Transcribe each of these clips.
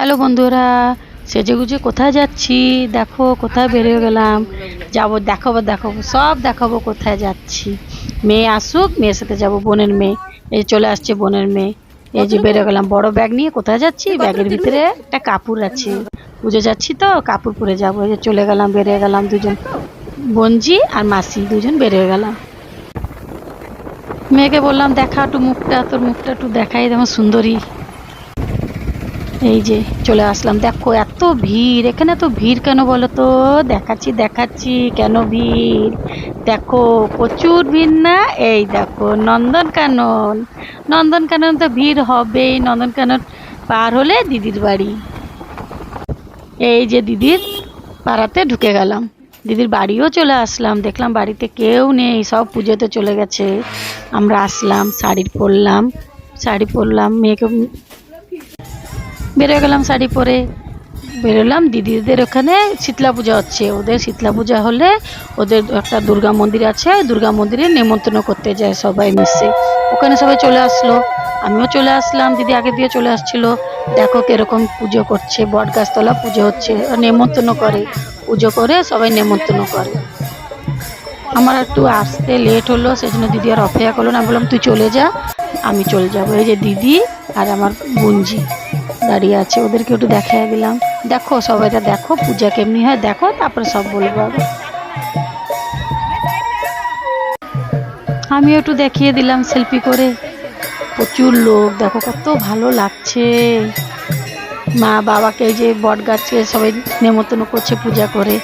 Hello বন্ধুরা, সেজেগুজে কোথায় যাচ্ছি? দেখো কোথায় বেরিয়ে গেলাম। যাবো, দেখাবো সব দেখাবো কোথায় যাচ্ছি। মেয়ে আসুক, মেয়ের সাথে যাব। বোনের মেয়ে এই চলে আসছে, বোনের মেয়ে। এই যে বেরিয়ে গেলাম বড় ব্যাগ নিয়ে। কোথায় যাচ্ছি? ব্যাগের ভিতরে একটা কাপড় আছে। পুজো যাচ্ছি তো, কাপড় পরে যাবো। এই যে চলে গেলাম, বেরিয়ে গেলাম দুজন, বোনজি আর মাসি দুজন বেরিয়ে গেলাম। মেয়েকে বললাম দেখা একটু মুখটা, তোর মুখটা একটু দেখাই, যেমন সুন্দরী। এই যে চলে আসলাম। দেখো এত ভিড়, এখানে এত ভিড় কেন বলো তো? দেখাচ্ছি কেন ভিড়। দেখো প্রচুর ভিড় না? এই দেখো নন্দনকানন। নন্দনকানন তো ভিড় হবেই। নন্দনকানন পার হলে দিদির বাড়ি। এই যে দিদির পাড়াতে ঢুকে গেলাম, দিদির বাড়িও চলে আসলাম। দেখলাম বাড়িতে কেউ নেই, সব পুজোতে চলে গেছে। আমরা আসলাম, শাড়ি পরলাম, মেয়েকে বেরোয় গেলাম শাড়ি পরে। বেরোলাম দিদিদের ওখানে শীতলা পূজা হচ্ছে। ওদের শীতলা পূজা হলে ওদের একটা দুর্গা মন্দির আছে, দুর্গা মন্দিরে নেমন্তন্ন করতে যায় সবাই মিশে। ওখানে সবাই চলে আসলো, আমিও চলে আসলাম। দিদি আগে দিয়ে চলে আসছিল। দেখো কিরকম পুজো করছে, বট গাছতলা পুজো হচ্ছে, নেমন্তন্ন করে। পুজো করে সবাই নেমন্তন্ন করে। আমার একটু আসতে লেট হলো, সেই জন্য দিদি আর অপেক্ষা করলো না। বললাম তুই চলে যা, আমি চলে যাবো। এই যে দিদি আর আমার বোনজি দাঁড়িয়ে আছে, ওদেরকে একটু দেখাই দিলাম। দেখো সবাইটা দেখো পূজা কেমনি হয়, দেখো তারপরে সব বলবো। আমিও একটু দেখিয়ে দিলাম সেলফি করে। প্রচুর লোক, দেখো কত ভালো লাগছে। মা বাবাকে এই যে বট গাছকে সবাই নেমন্তন্ন করছে পূজা করে।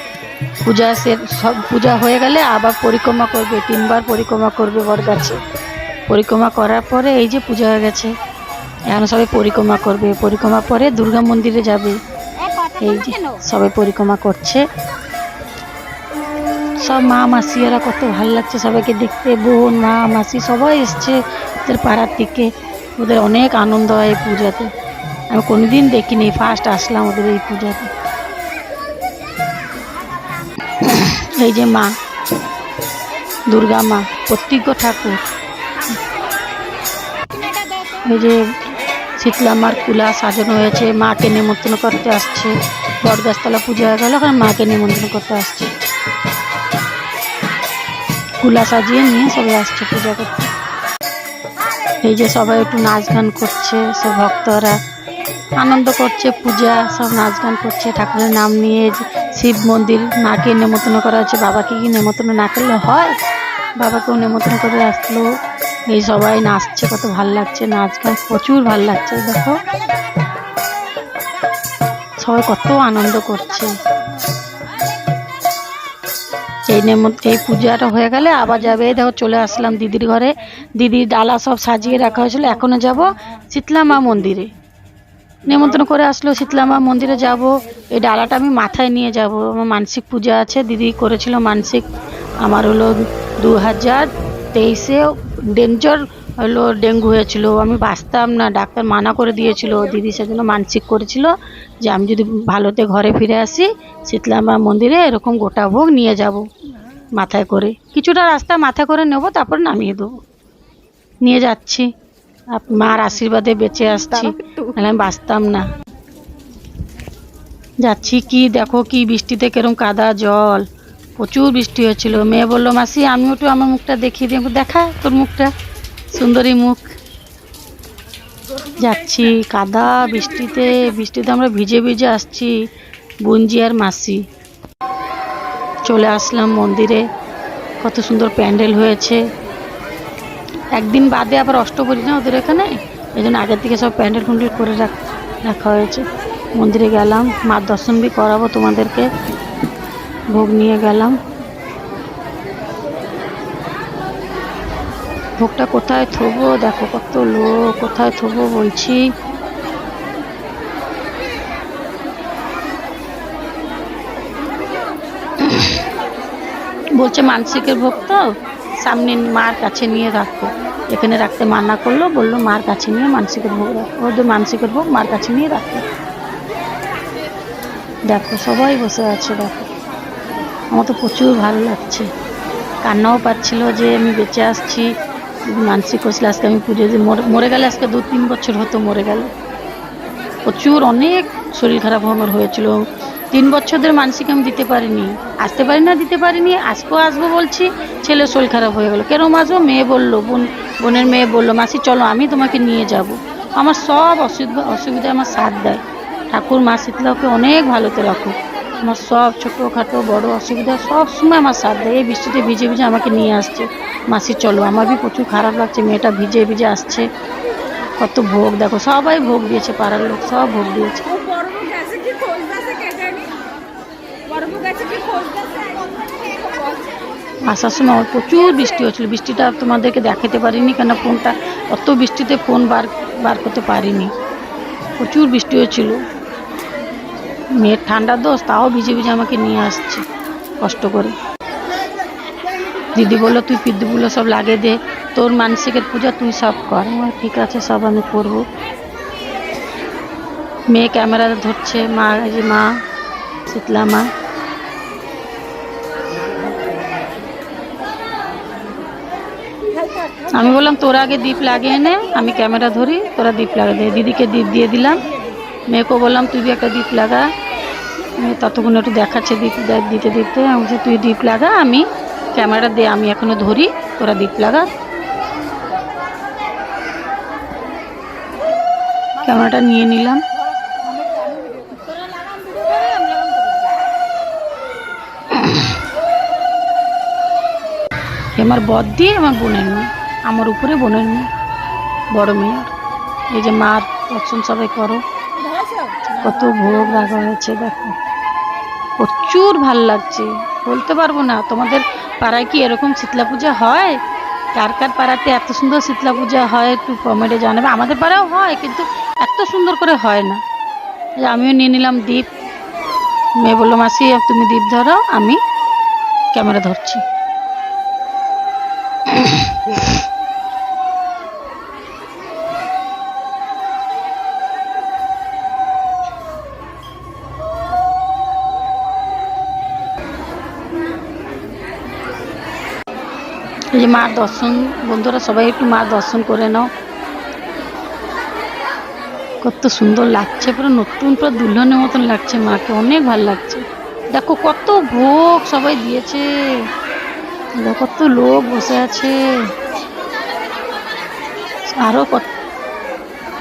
সব পূজা হয়ে গেলে আবার পরিক্রমা করবে, 3বার পরিক্রমা করবে বট গাছে। পরিক্রমা করার পরে এই যে পূজা হয়ে গেছে, এখন সবাই পরিক্রমা করবে। পরিক্রমা পরে দুর্গা মন্দিরে যাবে। এই যে সবাই পরিক্রমা করছে, সব মা মাসি, এরা কত ভালো লাগছে সবাইকে দেখতে। বোন মা মাসি সবাই এসছে ওদের পাড়ার থেকে। ওদের অনেক আনন্দ হয় এই পূজাতে। আমি কোনোদিন দেখিনি, ফার্স্ট আসলাম ওদের এই পূজাতে। এই যে মা দুর্গা মা, প্রত্যেক ঠাকুর। এই যে শীতলা মার কুলা সাজানো হয়েছে, মাকে নিমন্ত্রণ করতে আসছে। বটগাছতলা পূজা হয়ে গেল, ওখানে মাকে নিমন্ত্রণ করতে আসছে। কুলা সাজিয়ে নিয়ে সবাই আসছে পূজা করতে। এই যে সবাই একটু নাচ গান করছে, সব ভক্তরা আনন্দ করছে। পূজা সব নাচ গান করছে, ঠাকুরের নাম নিয়ে। শিব মন্দির, মাকে নিমন্ত্রণ করা হচ্ছে। বাবাকে কি নিমন্ত্রণ না করলে হয়? বাবাকেও নিমন্ত্রণ করে আসলো। এই সবাই নাচছে, কত ভাল লাগছে। নাচ গান প্রচুর ভাল লাগছে। দেখো সবাই কত আনন্দ করছে। এই পূজাটা হয়ে গেলে আবার যাবে। দেখো চলে আসলাম দিদির ঘরে। দিদির ডালা সব সাজিয়ে রাখা হয়েছিল। এখনো যাব শীতলা মা মন্দিরে। নিমন্ত্রণ করে আসলো, শীতলা মা মন্দিরে যাব। এই ডালাটা আমি মাথায় নিয়ে যাব। আমার মানসিক পূজা আছে, দিদি করেছিল মানসিক। আমার হলো 2023-এ ডেঞ্জার হলো ডেঙ্গু হয়েছিল, আমি বাঁচতাম না, ডাক্তার মানা করে দিয়েছিল। দিদি সেজন্য মানসিক করেছিল যে আমি যদি ভালোতে ঘরে ফিরে আসি, শীতলা মা মন্দিরে এরকম গোটা ভোগ নিয়ে যাব মাথায় করে। কিছুটা রাস্তা মাথায় করে নেব, তারপর নামিয়ে দেবো। নিয়ে যাচ্ছি, মার আশীর্বাদে বেঁচে আসছি, নাহলে আমি বাঁচতাম না। যাচ্ছি, কি দেখো কি বৃষ্টিতে কিরম কাদা জল, প্রচুর বৃষ্টি হয়েছিল। মেয়ে বললো মাসি আমিও একটু আমার মুখটা দেখিয়ে দিই। দেখা তোর মুখটা, সুন্দরী মুখ। যাচ্ছি কাদা বৃষ্টিতে আমরা ভিজে ভিজে আসছি, বোনজি আর মাসি। চলে আসলাম মন্দিরে, কত সুন্দর প্যান্ডেল হয়েছে। একদিন বাদে আবার অষ্টপ্রহরী না ওদের এখানে, এই জন্য আগের থেকে সব প্যান্ডেল ফ্যান্ডেল করে রাখা হয়েছে। মন্দিরে গেলাম, মার দর্শন বি করাবো তোমাদেরকে। ভোগ নিয়ে গেলাম। ভোগটা কোথায় থবো, দেখো কত লোক, কোথায় থবো বলছি। বলছে মানসিকের ভোগ তো সামনে মার কাছে নিয়ে রাখো। এখানে রাখতে মানা করলো, বললো মার কাছে নিয়ে মানসিকের ভোগ রাখো। ওদের মানসিকের ভোগ মার কাছে নিয়ে রাখো। দেখো সবাই বসে আছে। দেখো আমার তো প্রচুর ভালো লাগছে, কান্নাও পাচ্ছিল যে আমি বেঁচে আসছি। মানসিক করছিল আজকে আমি পুজো দিয়ে মরে গেলে, আজকে 2-3 বছর হতো মরে গেল। প্রচুর অনেক শরীর খারাপ আমার হয়েছিল। 3 বছর ধরে মানসিক আমি দিতে পারিনি, আসতে পারি না, দিতে পারিনি। আজকেও আসবো বলছি, ছেলের শরীর খারাপ হয়ে গেল। কেরম আসবো? মেয়ে বললো, বোনের মেয়ে বললো, মাসি চলো আমি তোমাকে নিয়ে যাব। আমার সব অসুবিধায় আমার সাথ দেয়। ঠাকুর মা শীতলা ওকে অনেক ভালোতে রাখুক। আমার সব ছোটোখাটো বড় অসুবিধা সব সময় আমার সাথ দেয়। এই বৃষ্টিতে ভিজে ভিজে আমাকে নিয়ে আসছে, মাসি চলো। আমার भी প্রচুর খারাপ লাগছে, মেয়েটা ভিজে ভিজে আসছে। কত ভোগ দেখো, সবাই ভোগ দিয়েছে, পাড়ার লোক সব ভোগ দিয়েছে। আসার সময় আমার প্রচুর বৃষ্টি হচ্ছিল। বৃষ্টিটা তোমাদেরকে দেখাতে পারিনি কেন, ফোনটা অত বৃষ্টিতে ফোন বার করতে পারিনি। প্রচুর বৃষ্টি হচ্ছিল। মেয়ের ঠান্ডার দোষ, তাও ভিজে ভিজে আমাকে নিয়ে আসছে কষ্ট করে। দিদি বললো তুই পিদ্দুগুলো সব লাগিয়ে দে, তোর মানসিকের পূজা তুই সব কর। আমার ঠিক আছে, সব আমি করব। মেয়ে ক্যামেরা ধরছে, মা এই যে মা শীতলা মা। আমি বললাম তোরা আগে দীপ লাগিয়ে নে, আমি ক্যামেরা ধরি, তোরা দীপ লাগিয়ে দে। দিদিকে দীপ দিয়ে দিলাম, মেয়েকেও বললাম তুই একটা দীপ লাগা। মেয়ে ততক্ষণ একটু দেখাচ্ছে দীপ দিতে দিতে। আমি বলছি তুই দীপ লাগা, আমি ক্যামেরা দে, আমি এখনো ধরি, তোরা দীপ লাগা। ক্যামেরাটা নিয়ে নিলাম। আমার বর দিয়ে আমার বোনের মেয়ে, আমার উপরে বোনের মেয়ে, বড় মেয়ে। এই যে মার দর্শন সবাই করো। কত ভোগ রাখা হয়েছে দেখো, প্রচুর ভাল লাগছে, বলতে পারবো না। তোমাদের পাড়ায় কি এরকম শীতলা পূজা হয়? কার কার পাড়াতে এত সুন্দর শীতলা পূজা হয় একটু কমেন্টে জানাবে। আমাদের পাড়াও হয়, কিন্তু এত সুন্দর করে হয় না। আমিও নিয়ে নিলাম দীপ। মেয়ে বললো মাসি তুমি দীপ ধরো, আমি ক্যামেরা ধরছি। এই যে মার দর্শন, বন্ধুরা সবাই একটু মার দর্শন করে নাও। কত সুন্দর লাগছে, পুরো নতুন, পুরো দুলহনের মতন লাগছে মাকে, অনেক ভালো লাগছে। দেখো কত ভোগ সবাই দিয়েছে, কত লোক বসে আছে। আরো কত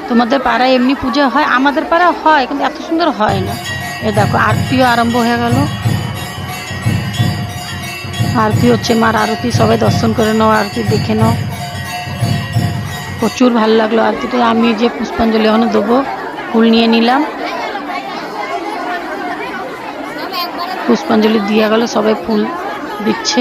তোমাদের পাড়ায় এমনি পূজা হয়? আমাদের পাড়ায় হয়, কিন্তু এত সুন্দর হয় না। এ দেখো আরতিও আরম্ভ হয়ে গেল। আরতি হচ্ছে, মার আরতি, সবাই দর্শন করে নাও, আরতি দেখে নাও। প্রচুর ভালো লাগলো আরতিটা। আমি যে পুষ্পাঞ্জলি এখানে দেবো, ফুল নিয়ে নিলাম, পুষ্পাঞ্জলি দিয়ে গেল, সবাই ফুল দিচ্ছে।